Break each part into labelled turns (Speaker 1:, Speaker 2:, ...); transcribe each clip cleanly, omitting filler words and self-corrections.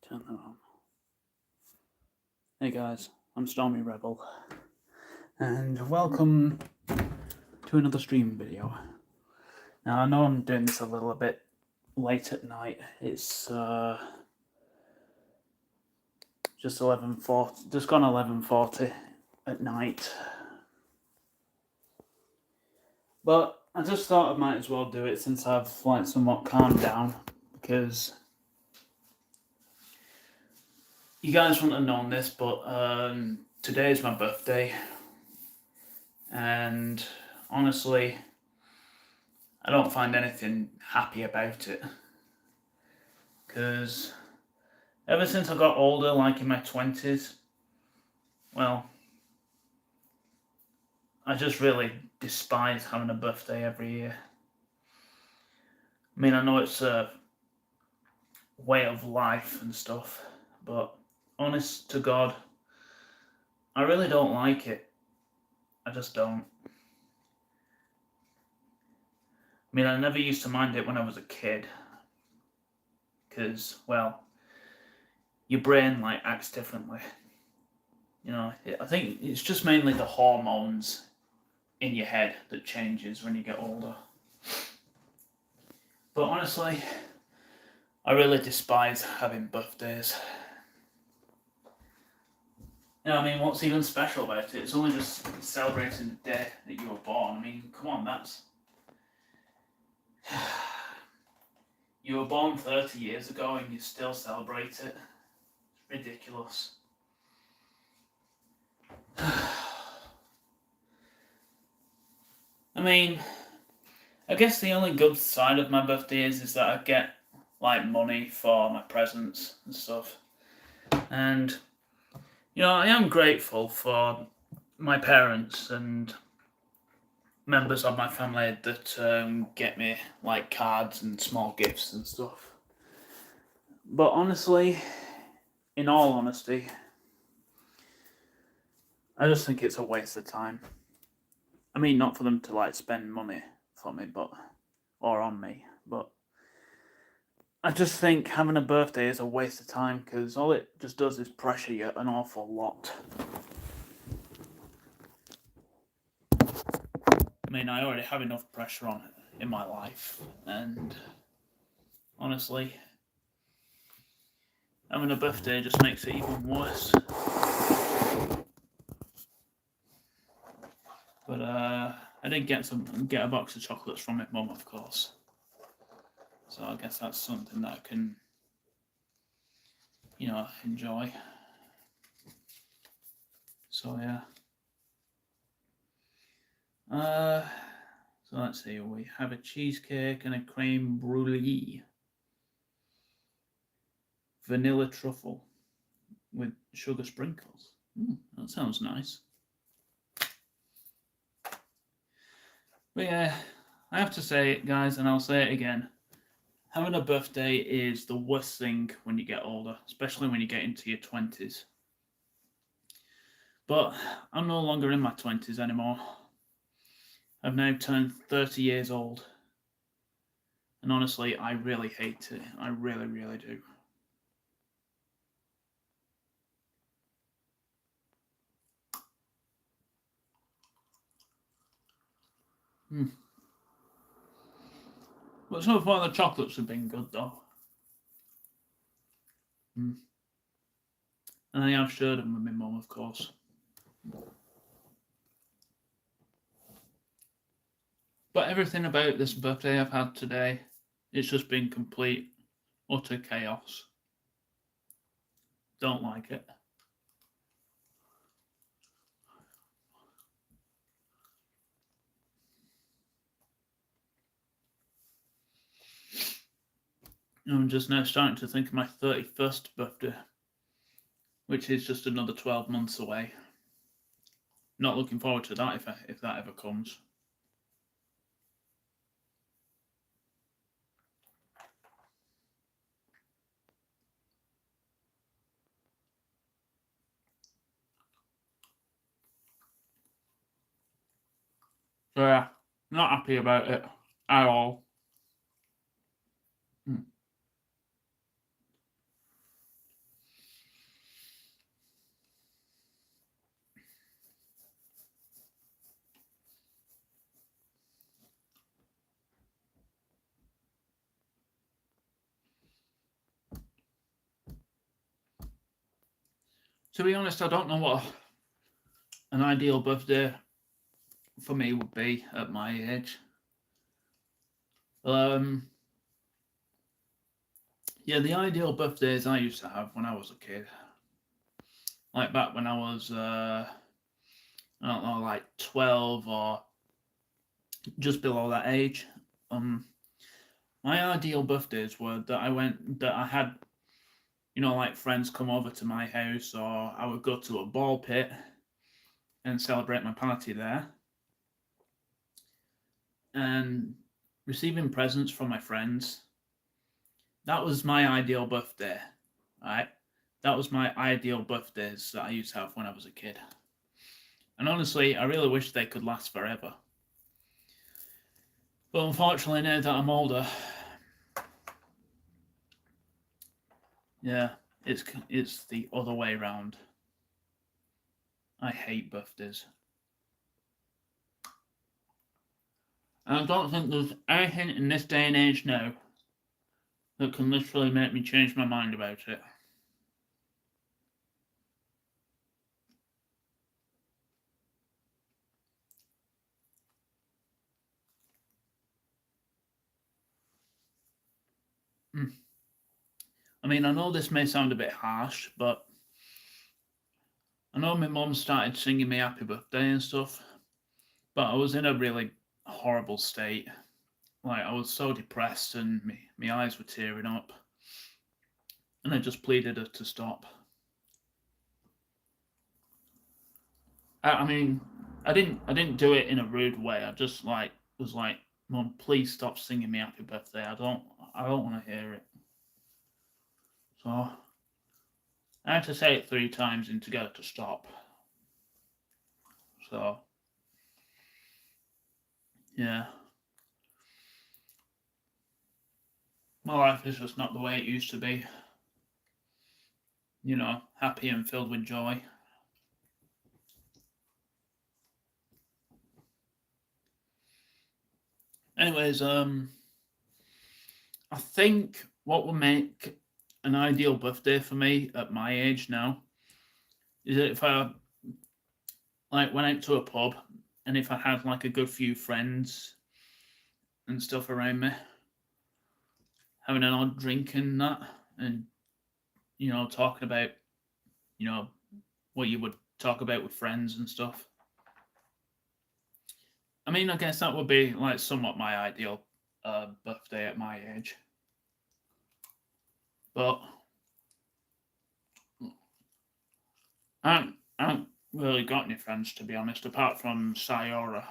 Speaker 1: Turn that on. Hey guys, I'm Stormy Rebel, and welcome to another stream video. Now I know I'm doing this a little bit late at night. It's just 11:40, just gone 11:40 at night. But I just thought I might as well do it since I've somewhat calmed down, because you guys wouldn't have known this, but today is my birthday, and honestly, I don't find anything happy about it, because ever since I got older, like in my 20s, well, I just really despise having a birthday every year. I mean, I know it's a way of life and stuff, but honest to God, I really don't like it. I just don't. I mean, I never used to mind it when I was a kid, because, well, your brain acts differently. You know, I think it's just mainly the hormones in your head that changes when you get older. But honestly, I really despise having birthdays. You know, I mean, what's even special about it? It's only just celebrating the day that you were born. I mean, come on, that's... You were born 30 years ago and you still celebrate it. It's ridiculous. I mean, I guess the only good side of my birthday is that I get, money for my presents and stuff. And, you know, I am grateful for my parents and members of my family that get me, cards and small gifts and stuff. But honestly, in all honesty, I just think it's a waste of time. I mean, not for them to, spend money for me, or on me, but I just think having a birthday is a waste of time, because all it just does is pressure you an awful lot. I mean, I already have enough pressure on it in my life, and honestly, having a birthday just makes it even worse. But I did get a box of chocolates from my mum, of course. So I guess that's something that I can, enjoy. So yeah. So let's see. We have a cheesecake and a creme brulee, vanilla truffle with sugar sprinkles. That sounds nice. But yeah, I have to say it, guys, and I'll say it again. Having a birthday is the worst thing when you get older, especially when you get into your 20s. But I'm no longer in my 20s anymore. I've now turned 30 years old. And honestly, I really hate it. I really, really do. But so far the chocolates have been good though. And I have shared them with my mum, of course. But everything about this birthday I've had today, it's just been complete, utter chaos. Don't like it. I'm just now starting to think of my 31st birthday, which is just another 12 months away. Not looking forward to that if that ever comes. So yeah, not happy about it at all. To be honest, I don't know what an ideal birthday for me would be at my age. Um, yeah, the ideal birthdays I used to have when I was a kid, like back when I was, I don't know, like 12 or just below that age. Um, my ideal birthdays were that I had, like friends come over to my house, or I would go to a ball pit and celebrate my party there, and receiving presents from my friends. That was my ideal birthday, right? That was my ideal birthdays that I used to have when I was a kid. And honestly, I really wish they could last forever. But unfortunately, now that I'm older, yeah, it's the other way round. I hate birthdays. And I don't think there's anything in this day and age now that can literally make me change my mind about it. I mean, I know this may sound a bit harsh, but I know my mum started singing me happy birthday and stuff, but I was in a really horrible state. Like, I was so depressed and my eyes were tearing up, and I just pleaded her to stop. I mean, I didn't do it in a rude way. I just was like, Mum, please stop singing me happy birthday. I don't want to hear it. So I had to say it 3 times and to get her to stop. So yeah, my life is just not the way it used to be. Happy and filled with joy. Anyways, I think what would make an ideal birthday for me at my age now is that if I went out to a pub and if I had like a good few friends and stuff around me, having an odd drink and that, and talking about you know what you would talk about with friends and stuff. I mean, I guess that would be like somewhat my ideal birthday at my age. But I haven't really got any friends, to be honest, apart from Sayora.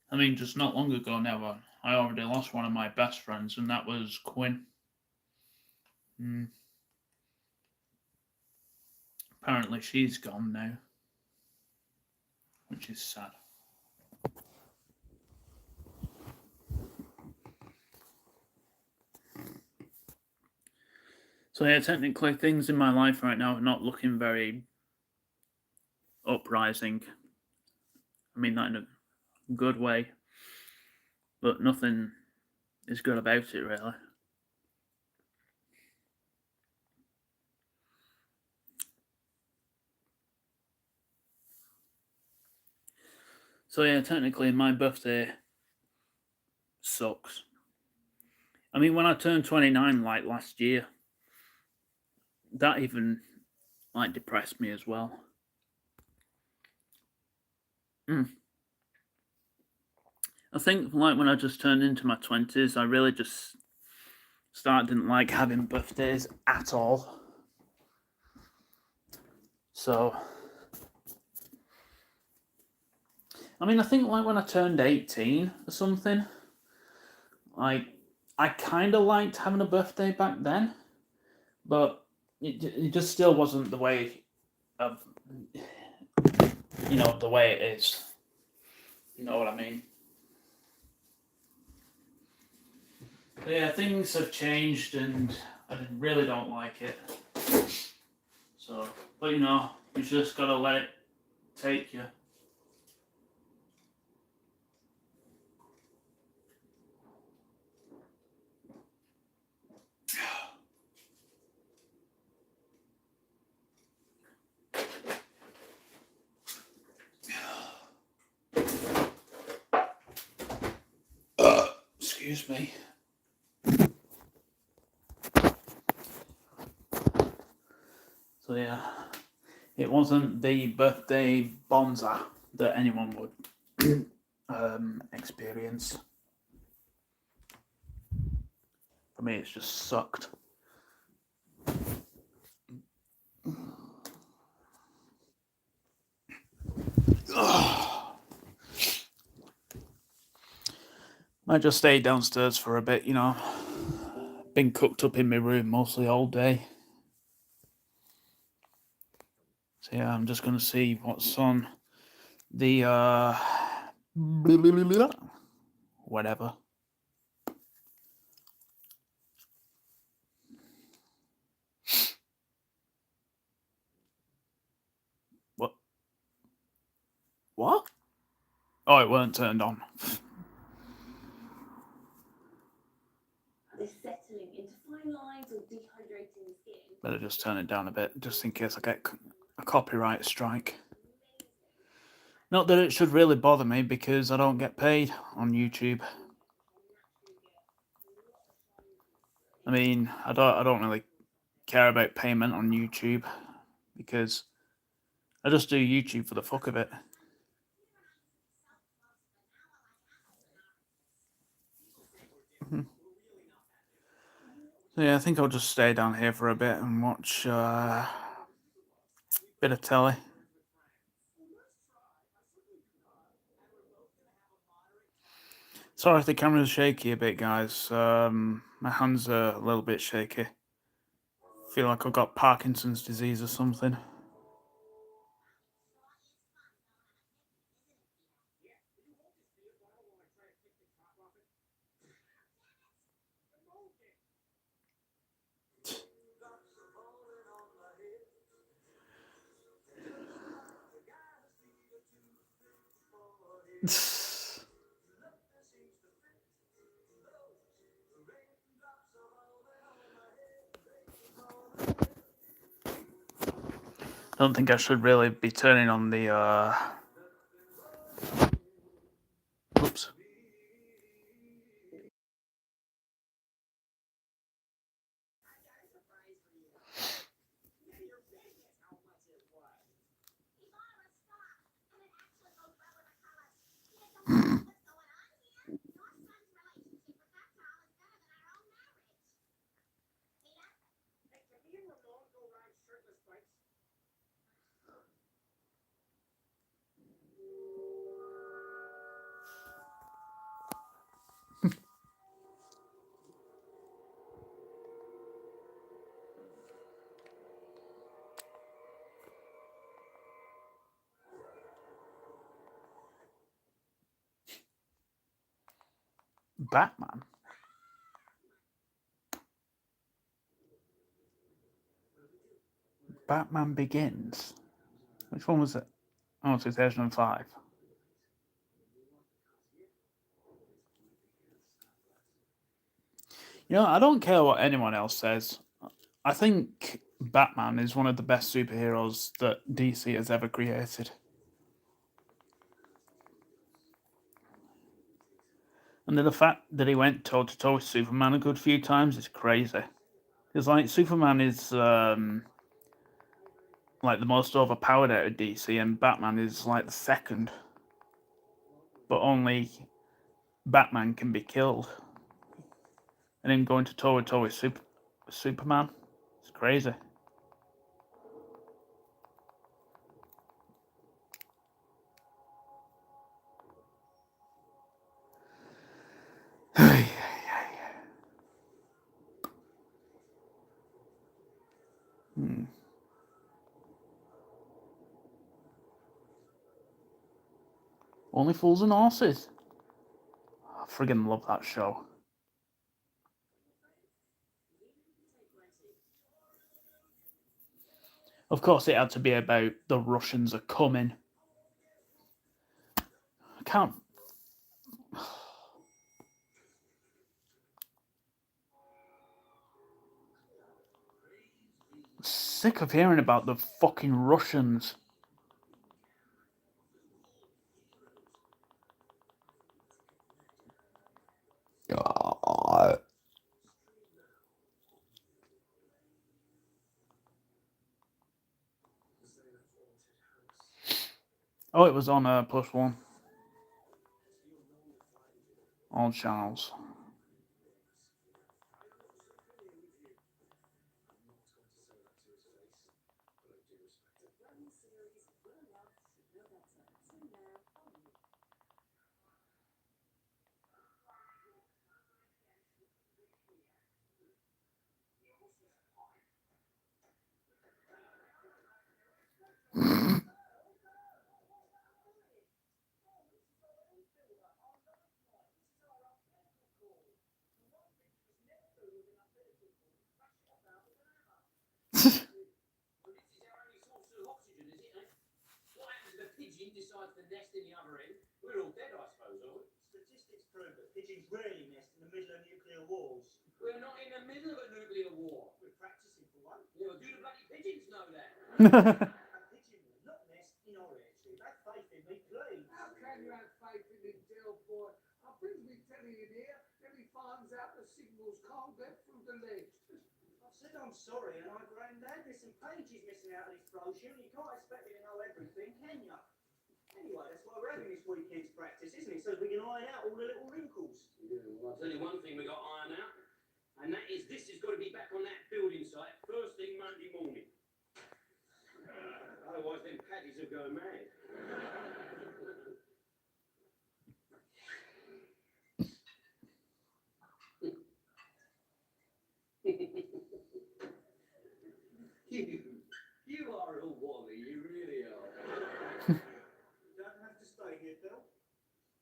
Speaker 1: I mean, just not long ago now, I already lost one of my best friends, and that was Quinn. Mm, apparently, she's gone now, which is sad. So yeah, technically, things in my life right now are not looking very uprising. I mean that in a good way, but nothing is good about it really. So yeah, technically, my birthday sucks. I mean, when I turned 29 like last year, that even like depressed me as well. Mm. I think like when I just turned into my 20s, I really just didn't like having birthdays at all. So I mean, I think like when I turned 18 or something, like I kind of liked having a birthday back then, but it just still wasn't the way of the way it is. You know what I mean? But yeah, things have changed, and I really don't like it. So, but you just gotta let it take you. Excuse me. So yeah, it wasn't the birthday bonza that anyone would experience. For me, it's just sucked. Might just stay downstairs for a bit, you know. Been cooked up in my room mostly all day. So yeah, I'm just gonna see what's on the whatever. What? Oh, it weren't turned on.
Speaker 2: They're settling into fine lines or dehydrating the skin.
Speaker 1: Better just turn it down a bit, just in case I get a copyright strike. Not that it should really bother me, because I don't get paid on YouTube. I mean, I don't really care about payment on YouTube, because I just do YouTube for the fuck of it. So yeah, I think I'll just stay down here for a bit and watch a bit of telly. Sorry if the camera's shaky a bit, guys. My hands are a little bit shaky. Feel like I've got Parkinson's disease or something. I don't think I should really be turning on the oops. Batman. Batman Begins. Which one was it? Oh, 2005. You know, I don't care what anyone else says. I think Batman is one of the best superheroes that DC has ever created. And the fact that he went toe to toe with Superman a good few times is crazy. Because like Superman is like the most overpowered out of DC, and Batman is like the second. But only Batman can be killed. And him going to toe with Superman, it's crazy. Only Fools and Horses. I friggin' love that show. Of course, it had to be about the Russians are coming. I can't. Sick of hearing about the fucking Russians. Oh, it was on +1. All channels.
Speaker 3: Pigeon decides to nest in the other end, we're all dead, I suppose, are we? Statistics prove that pigeons rarely nest in the middle of nuclear wars. We're not in the middle of a nuclear war. We're practicing for one. Yeah, well, do the bloody pigeons know that? A pigeon will not nest in Oratory. Have faith in me, please. How can you have faith in him, dear boy? I brings me telling him here, then he finds out the signals can't get through the ledge. I said I'm sorry, and I Grandad, there's some pages missing out of this brochure, and you can't expect me to know everything, can you? Anyway, that's why we're having this weekend's practice, isn't it? So we can iron out all the little wrinkles. Yeah, well, I'll tell you one thing we got to iron out, and that is this has got to be back on that building site first thing Monday morning. Otherwise, them paddies will go mad. you are a wally, you really are. You don't have to stay here, Phil.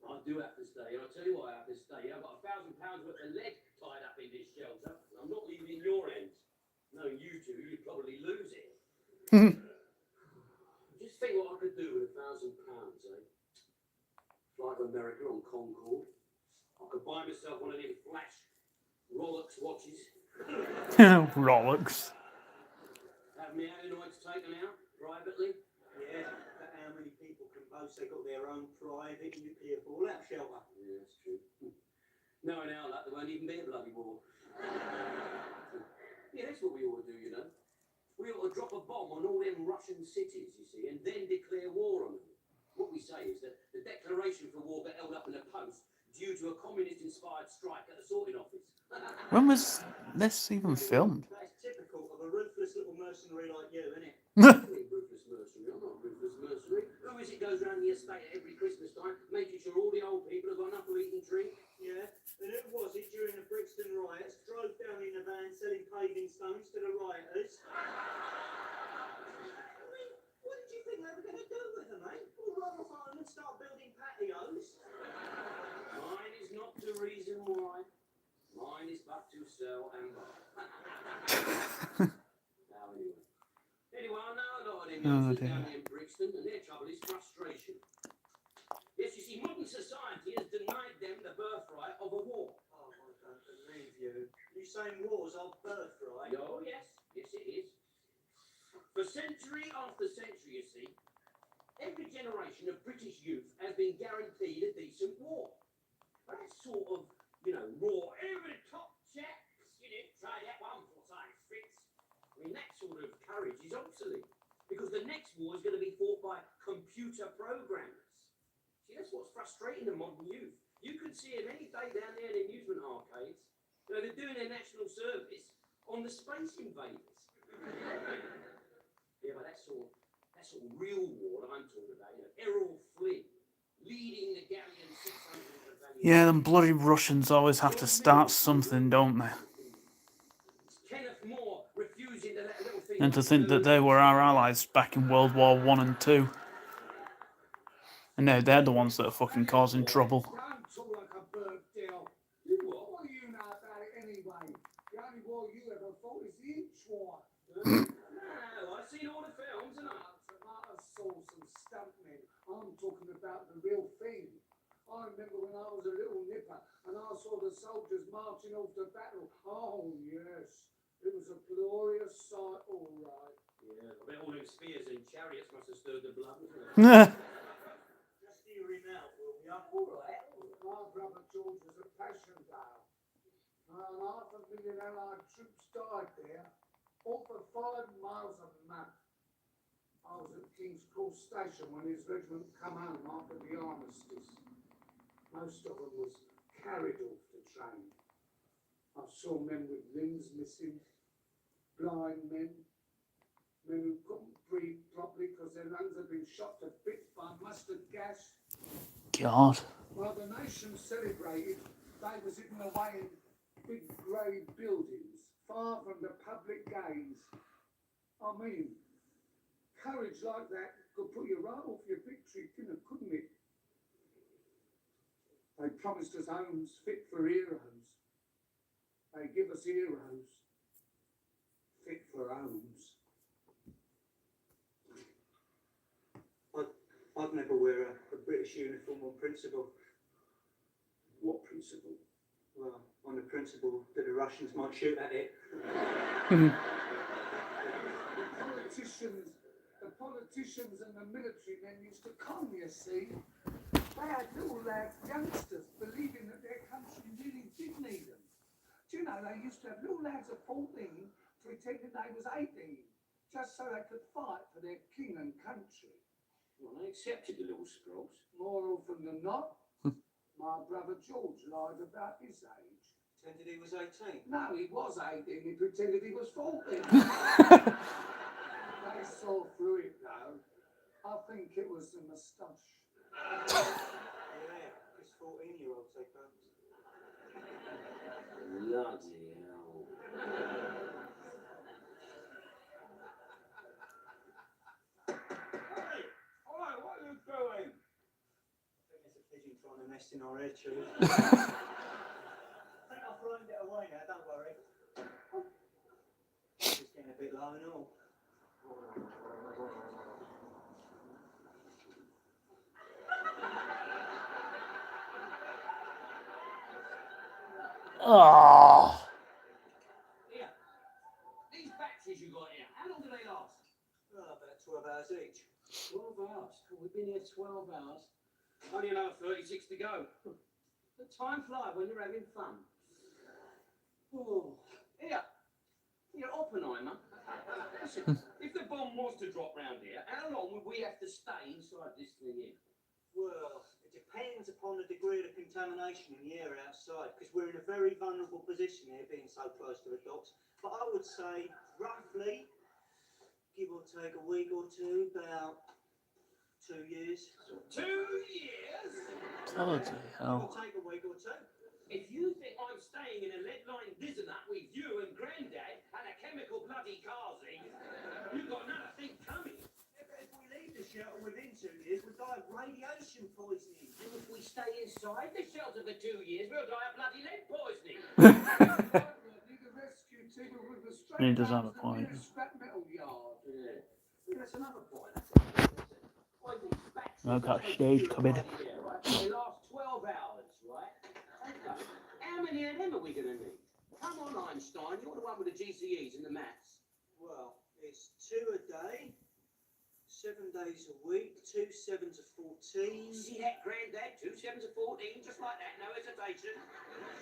Speaker 3: I do have to stay, and I'll tell you why I have to stay. I've got £1,000 worth of lead tied up in this shelter. I'm not leaving in your hands. Knowing you two, you'd probably lose it. Just think what I could do with £1,000, eh? Fly to America on Concorde. I could buy myself one of them flash Rolex watches.
Speaker 1: Rolex.
Speaker 3: Have me adenoids taken out privately. Yeah, but how many people can boast they got their own private nuclear fallout shelter? Yeah, that's true. Knowing our luck, there won't even be a bloody war. Yeah, that's what we ought to do, you know. We ought to drop a bomb on all them Russian cities, you see, and then declare war on them. What we say is that the declaration for war got held up in the post due to a communist-inspired strike at the sorting office.
Speaker 1: When was this even filmed?
Speaker 3: That's typical of a ruthless little mercenary like you, isn't it? Ruthless mercenary? I'm not a ruthless mercenary. Who is it goes round the estate every Christmas time, making sure all the old people have got enough to eat and drink? Yeah. And who was it during the Brixton riots? Drove down in a van selling paving stones to the rioters. I mean, what did you think they were going to do with them, eh? All run off home and start building patios? Mine is not the reason why. Mine is but to sell and buy. Now, anyway, I know a lot of them youngsters down in Brixton, and their trouble is frustration. Yes, you see, modern society has denied them the birthright of a war. Oh, I don't believe you. You saying war's our birthright? Oh, yes. Yes, it is. For century after century, you see, every generation of British youth has been guaranteed a decent war. But that sort of, you know, raw, over the top chaps, you didn't try that one for size Fritz. I mean, that sort of courage is obsolete. Because the next war is going to be fought by computer programmers. See, that's what's frustrating the modern youth. You could see them any day down there in the amusement arcades. You know, they're doing their national service on the Space Invaders. Yeah, but that sort of real war that I'm talking about, you know, Errol Flynn leading the Galleon 600 battalion.
Speaker 1: Yeah, them bloody Russians always have to start something, don't they?
Speaker 3: Kenneth Moore refusing to let a little thing
Speaker 1: And to think that they were our allies back in World War I and II. And now they're the ones that are fucking causing trouble.
Speaker 3: Don't talk like a bird, Dale. You what? What do you know about it anyway? The only war you ever fought is the Inch War. No, I've seen all the films, and tomato sauce and stuntmen. I'm talking about the real thing. I remember when I was a little nipper and I saw the soldiers marching off to battle. Oh, yes. It was a glorious sight, all right. Yeah, I bet all them spears and chariots must have stirred the blood, Just hear him out, will you? All right. My brother George was at Passchendaele. And 500,000 Allied troops died there, all for 5 miles of mud.
Speaker 4: I was at King's Cross Station when his regiment come home after the armistice. Most of them was carried off the train. I saw men with limbs missing, blind men who couldn't breathe properly because their lungs had been shot to bits by mustard gas.
Speaker 1: God.
Speaker 4: While the nation celebrated, they was hidden away in big grey buildings, far from the public gaze. I mean, courage like that could put you right off your victory, couldn't it? They promised us homes fit for heroes. They give us heroes fit for homes.
Speaker 5: I'd never wear a British uniform on principle.
Speaker 4: What principle?
Speaker 5: Well, on the principle that the Russians might shoot at it.
Speaker 4: The politicians and the military men used to come, you see. They had little lads, youngsters, believing that their country really did need them. Do you know, they used to have little lads of 14 pretending they was 18, just so they could fight for their king and country.
Speaker 3: Well, they accepted the little scrubs.
Speaker 4: More often than not, my brother George lied about his age.
Speaker 5: Pretended he was 18.
Speaker 4: No, he was 18, he pretended he was 14. They saw through it though. I think it was the moustache.
Speaker 5: Yeah, this 14-year-old take home.
Speaker 3: Bloody hell.
Speaker 5: Hey! Alright, what are you doing? I think there's a pigeon trying to nest in our air tube. I think I've thrown it away now, don't worry. It's getting a bit low and all.
Speaker 1: Oh.
Speaker 3: Here, these batteries you got here, how long do they last?
Speaker 5: Oh, about 12 hours each.
Speaker 3: 12 hours. We've been here 12 hours. Only another 36 to go. The time flies when you're having fun. Oh, here. You're Oppenheimer. Listen, if the bomb was to drop round here, how long would we have to stay inside this thing here?
Speaker 5: Well, it depends upon the degree of the contamination in the air outside, because we're in a very vulnerable position here, being so close to the docks. But I would say, roughly, give or take a week or two, about 2 years.
Speaker 3: 2 years?
Speaker 1: Bloody
Speaker 5: Give or
Speaker 1: hell.
Speaker 5: take a week or two.
Speaker 3: If you think I'm staying in a lead-lined Disney with you and Grandad and a chemical bloody Kazi, you've got another thing coming.
Speaker 5: Yeah, but if we leave the shelter within 2 years, we'll die of radiation poisoning.
Speaker 3: And if we stay inside the shelter for 2 years, we'll die of bloody lead poisoning.
Speaker 4: The rescue team were with the straight
Speaker 1: He does have a
Speaker 4: down to the
Speaker 1: point.
Speaker 4: nearest scrap metal yard.
Speaker 3: Yeah. That's another point.
Speaker 1: I've got stage coming.
Speaker 3: They last 12 hours, right? Okay. How many of them are we going to need? Come on, Einstein. You're the one with the GCEs and the maths.
Speaker 5: Well, it's 2 a day, 7 days a week, 2 7s are 14.
Speaker 3: See that, Grandad? 2 7s are 14, just like that, no hesitation.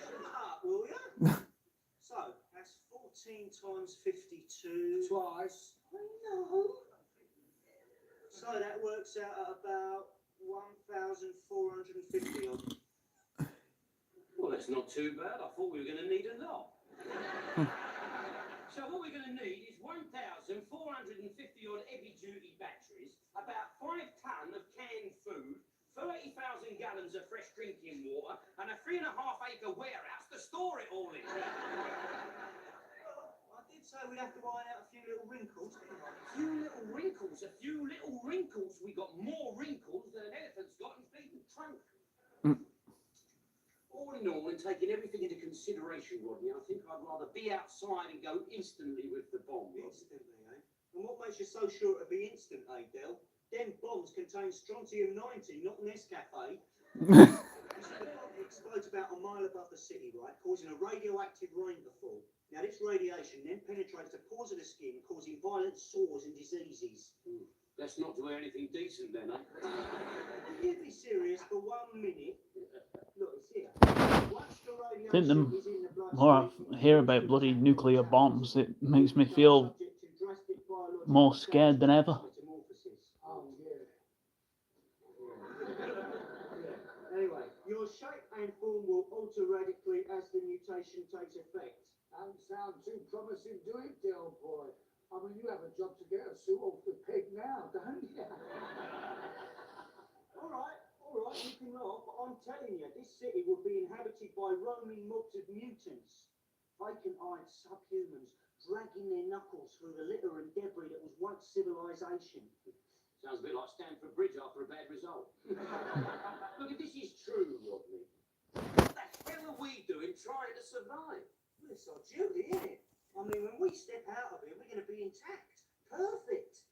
Speaker 5: Shut up, will ya? So, that's 14 times 52.
Speaker 4: Twice.
Speaker 3: I know.
Speaker 5: So that works out at about 1,450 odd.
Speaker 3: Well, that's not too bad. I thought we were going to need a lot. So what we're going to need is 1,450 odd heavy-duty batteries, about 5 tonne of canned food, 30,000 gallons of fresh drinking water, and a 3.5-acre warehouse to store it all in.
Speaker 5: I did say we'd have to iron out a few little wrinkles.
Speaker 3: A few little wrinkles, a few little wrinkles. We got more wrinkles than an elephant's got in bleeding trunk. All in all, and taking everything into consideration, Rodney, I think I'd rather be outside and go instantly with the bomb.
Speaker 5: Instantly, eh? And what makes you so sure it'll be instant, eh, Del? Them bombs contain strontium-90, not Nescafe. It explodes about a mile above the city, right, causing a radioactive rain to fall. Now, this radiation then penetrates the pores of the skin, causing violent sores and diseases.
Speaker 3: Let's not do anything decent then, eh?
Speaker 5: If you'd be serious for 1 minute, look, it's here. Once the radiation
Speaker 1: Think the
Speaker 5: is in the bloodstream,
Speaker 1: more I hear about bloody nuclear bombs, it makes me feel more scared than ever.
Speaker 5: Your shape and form will alter radically as the mutation takes effect.
Speaker 4: Don't sound too promising, do it, Del boy? I mean, you have a job to get a suit off the peg now, don't you?
Speaker 5: All right, you can laugh, but I'm telling you, this city will be inhabited by roaming mobs of mutants. Vacant-eyed subhumans dragging their knuckles through the litter and debris that was once civilization.
Speaker 3: Sounds a bit like Stamford Bridge after a bad result. Look, if this is true, Rodney, what the hell are we doing trying to survive?
Speaker 5: Well, it's our duty, isn't it? I mean, when we step out of here, we're going to be intact. Perfect.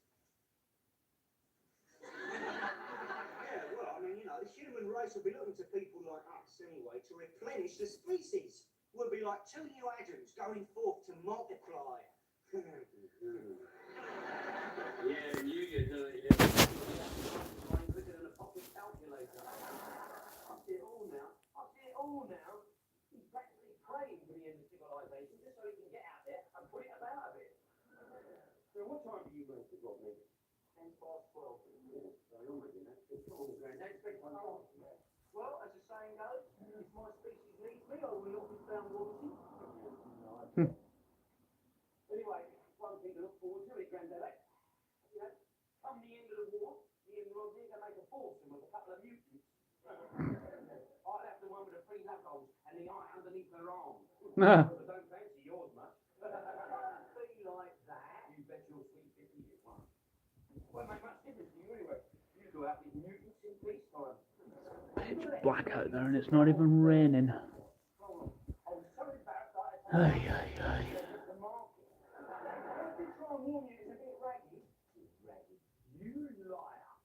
Speaker 5: Yeah, well, I mean, you know, the human race will be looking to people like us, anyway, to replenish the species. We'll be like two new Adams going forth to multiply.
Speaker 3: Yeah, you do it. Yeah. I'm quicker than a pocket calculator. I see it all now. He's practically praying for the end of civilization just so he can get out there and put it about a bit. So what time do you make it, Rodney? 12:10. Yeah, very on with you now. Come on, Grandad, speak one.
Speaker 5: Well, as the saying goes, if my species needs me, I will not be found wanting.
Speaker 3: Anyway, one thing to look forward to is Grandad. You know, come the end of the war, me and Rodney can make a foursome with a couple of mutants. I'll have the one with the 3 knuckles and the eye underneath her arm. But don't fancy yours much. Be like that. You bet your sweet 50 it won't. Won't make much difference to you anyway. You go out with mutants in peacetime.
Speaker 1: Pitch black out there and it's not even raining.
Speaker 3: I'm so embarrassed I
Speaker 1: Ay, ay, ay.
Speaker 3: the market. I did try and warn you, it's a bit raggy. Raggy? You liar.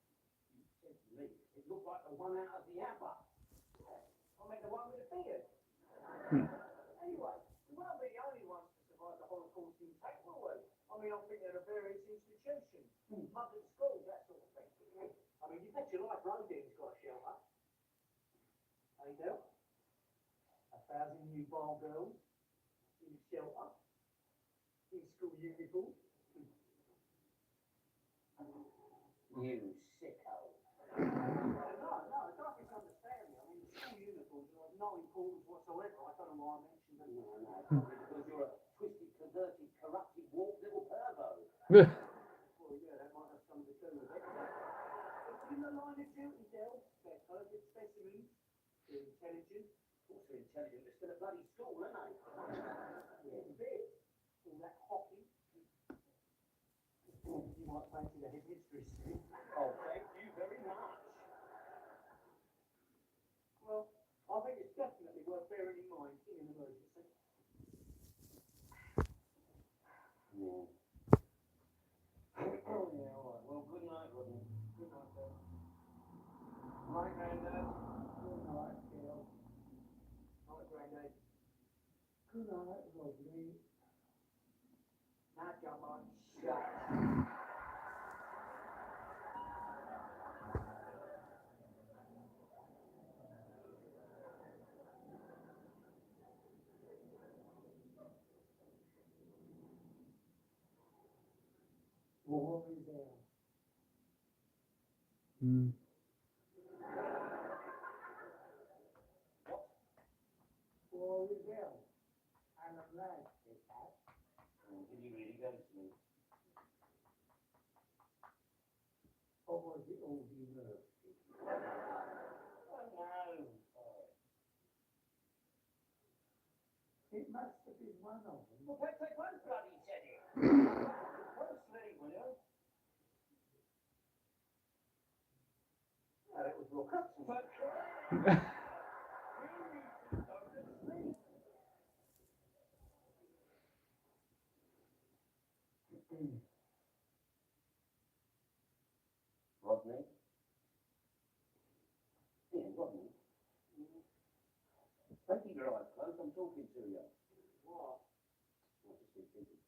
Speaker 3: You said to me, it looked like the one out of the ABBA. I meant the one with the beard. Anyway, we won't be the only ones to survive the Holocaust intact, will we? I mean, I'm thinking of various institutions, public schools, that sort of thing. I mean, you bet your life Rodin's got a shelter. Hey, Del? 1,000 newborn girls in a shelter, in school uniform. You sicko. No, don't misunderstand me. I mean, the school uniforms are of no importance whatsoever. I don't know why I mentioned them. No, because you're a twisted, perverted, corrupted, warped little pervo. Well, yeah, that might have something to do with it. It's in the line of duty, Del. They're perfect specimens. They're intelligent. Of course they're intelligent. They're still at bloody school, aren't they? Yeah, a bit. All that hockey. You might fancy the head mistress. Oh, thank you very much. Well, I think it's definitely worth bearing in mind in an emergency. Yeah. Oh, yeah, all right. Well, good night, Rodney. Good night, Dad. Night, Grandad. Good night, Gail. Night, Grandad. Good night, Rodney. Now, come on, shut. War is there.
Speaker 1: Mm.
Speaker 4: War is there. And I'm glad it has.
Speaker 3: Did you really go to sleep?
Speaker 4: Or was it all university?
Speaker 3: Oh, no.
Speaker 4: It must have been one of them.
Speaker 3: Well, take one bloody said it. What a sleep, will you? No, it was Rook Hudson. But, you need to go to sleep. Rodney? Yeah, Rodney. Taking your eyes closed, I'm talking to you. What? I just been thinking.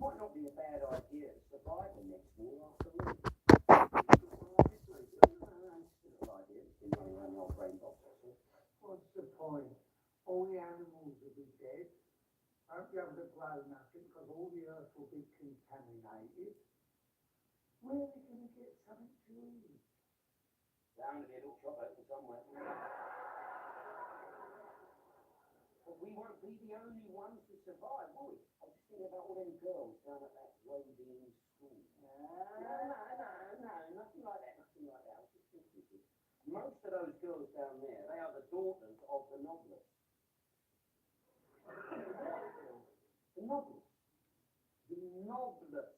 Speaker 3: Might not be a bad idea to survive the next war after all. Obviously, it's still an idea. It's been running around the old brain box.
Speaker 4: What's the point? All the animals will be dead. Won't be able to grow nothing because all the earth will be contaminated. Where are we going to get something to eat?
Speaker 3: Down to be a little shop open somewhere. won't be the only ones to survive, will we? I'm just thinking about all them girls down at that Woden school. No, nothing like that, nothing like that. I was just thinking, most of those girls down there, they are the daughters of the novelists. The novelists. The novelists.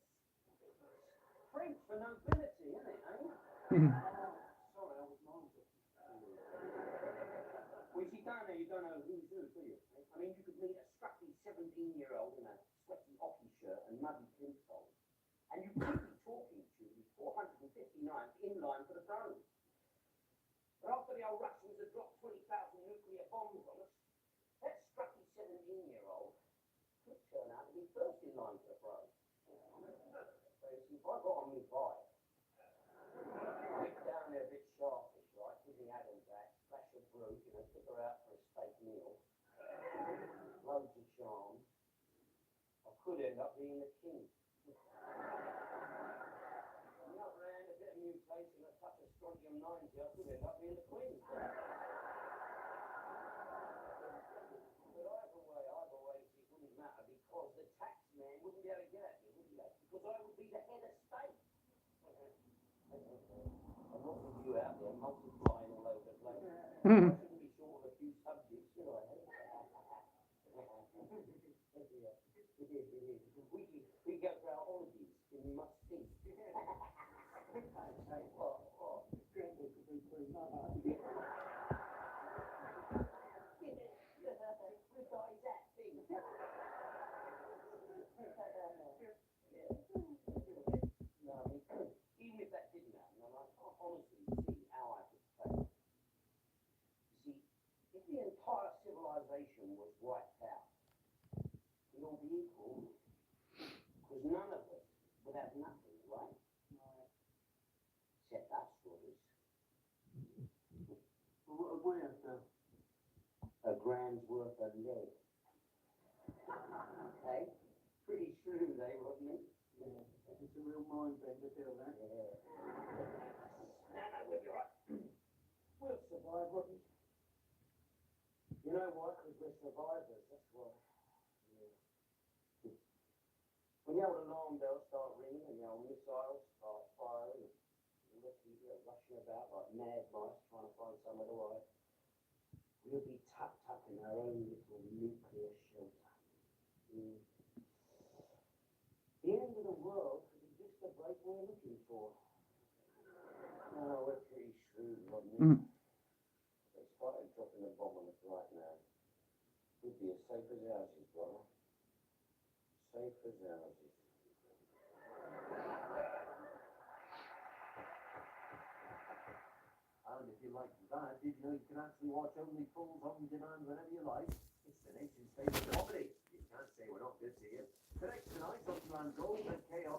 Speaker 3: French for nobility, isn't it, eh? Sorry, I was wrong. Well, you see, down there, you don't know who's who, do you? I mean, you could meet a scruffy 17-year-old in a sweaty hockey shirt and muddy plimsolls, and you could be talking to the 459th in line for the throne. But after the old Russians had dropped 20,000 nuclear bombs on us, that scruffy 17-year-old could turn out to be first in line for the throne. So you see, if I got on my bike, get down there a bit sharpish, right, give the Adam back, splash a brew, took her out for a steak meal, loads of charm, I could end up being the king. On the other hand, a bit of mutation, a touch of strontium 90, I could end up being the queen. But either way, it wouldn't matter because the tax man wouldn't be able to get at me, would he? Because I would be the head of state. I'm not with you out there multiplying all over the place. I shouldn't be short of a few subjects, should I? We go for our holidays and we must see. Even if that didn't happen, I can't honestly see how I could fail. You see, if the entire civilization was wiped out, we'd all be equal, because none of us would have nothing, right? Except us, brothers. Where's a grand's worth of lead? Hey, pretty shrewd, eh, Rodney? Yeah, it's a real mind bender, feel that? Yeah. No, we'll be right. We'll survive, Rodney. You know why? Because we're survivors, that's why. Yeah. When the old alarm bells start ringing and the old missiles start firing, and the people are rushing about like mad mice trying to find somewhere to hide, we'll be tucked up in our own little nuclear shelter. The end of the world could be just the break we're looking for. No, we're pretty shrewd, Rodney. They started dropping a bomb on us right now. We'd be as safe as houses, brother. Safe as houses. And if you like that, did you know you can actually watch Only Fools on demand whenever you like? It's the nation's favourite comedy. You can't say we're not good to you. Connect tonight on Demand Gold and KO